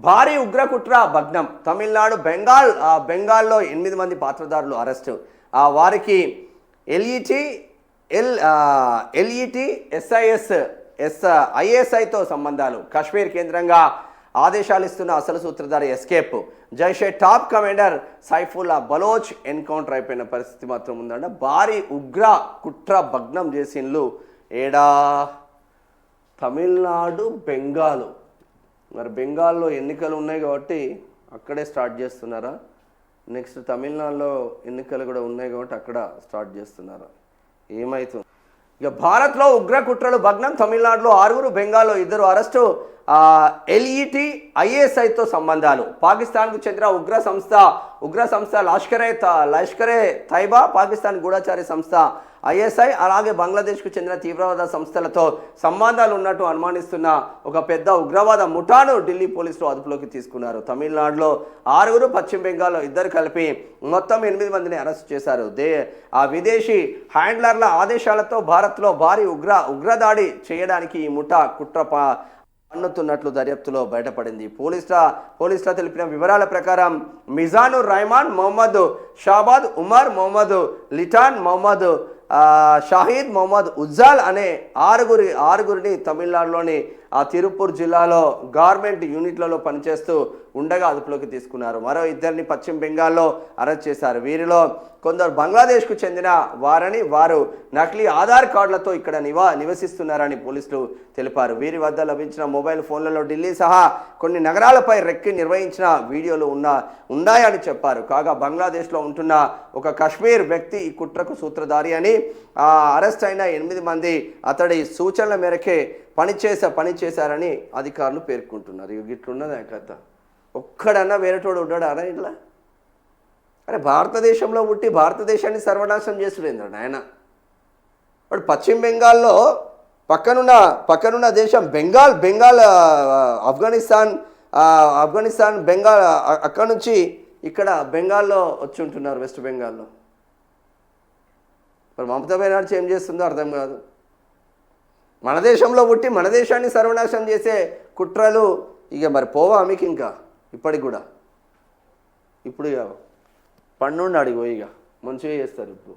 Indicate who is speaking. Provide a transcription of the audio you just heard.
Speaker 1: భారీ ఉగ్రకుట్ర భగ్నం. తమిళనాడు బెంగాల్లో 8 మంది పాత్రధారులు అరెస్టు. వారికి ఎల్ఈటి ఐఎస్ఐతో సంబంధాలు. కాశ్మీర్ కేంద్రంగా ఆదేశాలు ఇస్తున్న అసలు సూత్రధారి escape. Jaish e top commander Saifullah Baloch encounter అయిపోయిన పరిస్థితి మాత్రం ఉందంట. భారీ ఉగ్ర కుట్ర భగ్నం చేసిండ్లు ఏడా తమిళనాడు బెంగాలు. మరి బెంగాల్లో ఎన్నికలు ఉన్నాయి కాబట్టి అక్కడే స్టార్ట్ చేస్తున్నారా? నెక్స్ట్ తమిళనాడులో ఎన్నికలు కూడా ఉన్నాయి కాబట్టి అక్కడ స్టార్ట్ చేస్తున్నారా? ఏమవుతుంది? ఇక భారత్లో ఉగ్ర కుట్రలు భగ్నం. తమిళనాడులో 6, బెంగాల్లో 2 అరెస్టు. ఎల్ఈటి ఐఎస్ఐతో సంబంధాలు. పాకిస్తాన్కు చెందిన ఉగ్ర సంస్థ లష్కరే తైబా, పాకిస్తాన్ గూఢచారి సంస్థ ఐఎస్ఐ, అలాగే బంగ్లాదేశ్కు చెందిన తీవ్రవాద సంస్థలతో సంబంధాలు ఉన్నట్టు అనుమానిస్తున్న ఒక పెద్ద ఉగ్రవాద ముఠాను ఢిల్లీ పోలీసులు అదుపులోకి తీసుకున్నారు. తమిళనాడులో 6, పశ్చిమ బెంగాల్లో 2 కలిపి మొత్తం 8 మందిని అరెస్ట్ చేశారు. విదేశీ హ్యాండ్లర్ల ఆదేశాలతో భారత్లో భారీ ఉగ్రదాడి చేయడానికి ఈ ముఠా కుట్ర పన్నుతున్నట్లు దర్యాప్తులో బయటపడింది. పోలీసుల తెలిపిన వివరాల ప్రకారం మిజానుర్ రెహమాన్, మొహమ్మద్ షాబాద్, ఉమర్, మొహమ్మద్ లిటాన్, మొహమ్మద్ షాహిద్, మొహమ్మద్ ఉజ్జాల్ అనే ఆరుగురిని తమిళనాడులోని తిరుపూర్ జిల్లాలో గార్మెంట్ యూనిట్లలో పనిచేస్తూ ఉండగా అదుపులోకి తీసుకున్నారు. మరో 2 పశ్చిమ బెంగాల్లో అరెస్ట్ చేశారు. వీరిలో కొందరు బంగ్లాదేశ్కు చెందిన వారు నకిలీ ఆధార్ కార్డులతో ఇక్కడ నివసిస్తున్నారని పోలీసులు తెలిపారు. వీరి వద్ద లభించిన మొబైల్ ఫోన్లలో ఢిల్లీ సహా కొన్ని నగరాలపై రెక్కి నిర్వహించిన వీడియోలు ఉన్నాయని చెప్పారు. కాగా బంగ్లాదేశ్లో ఉంటున్న ఒక కశ్మీర్ వ్యక్తి ఈ కుట్రకు సూత్రధారి అని, అరెస్ట్ అయిన 8 మంది అతడి సూచనల మేరకే పనిచేశారని అధికారులు పేర్కొంటున్నారు. ఇట్లున్నది కథ. ఒక్కడన్నా వేరేటోడు ఉన్నాడు అరా ఇట్లా? అరే భారతదేశంలో పుట్టి భారతదేశాన్ని సర్వనాశనం చేసుడేంద్ర ఆయన. వాడు పశ్చిమ బెంగాల్లో పక్కనున్న దేశం బెంగాల్ ఆఫ్ఘనిస్తాన్ బెంగాల్, అక్కడ నుంచి ఇక్కడ బెంగాల్లో వచ్చి ఉంటున్నారు, వెస్ట్ బెంగాల్లో. మరి మమతా బెనర్జీ ఏం చేస్తుందో అర్థం కాదు. మన దేశంలో పుట్టి మన దేశాన్ని సర్వనాశనం చేసే కుట్రలు ఇక మరి పోవా మీకు ఇంకా ఇప్పటికి కూడా. ఇప్పుడు ఇక పన్నుండి అడిగో ఇక మంచిగా చేస్తారు ఇప్పుడు.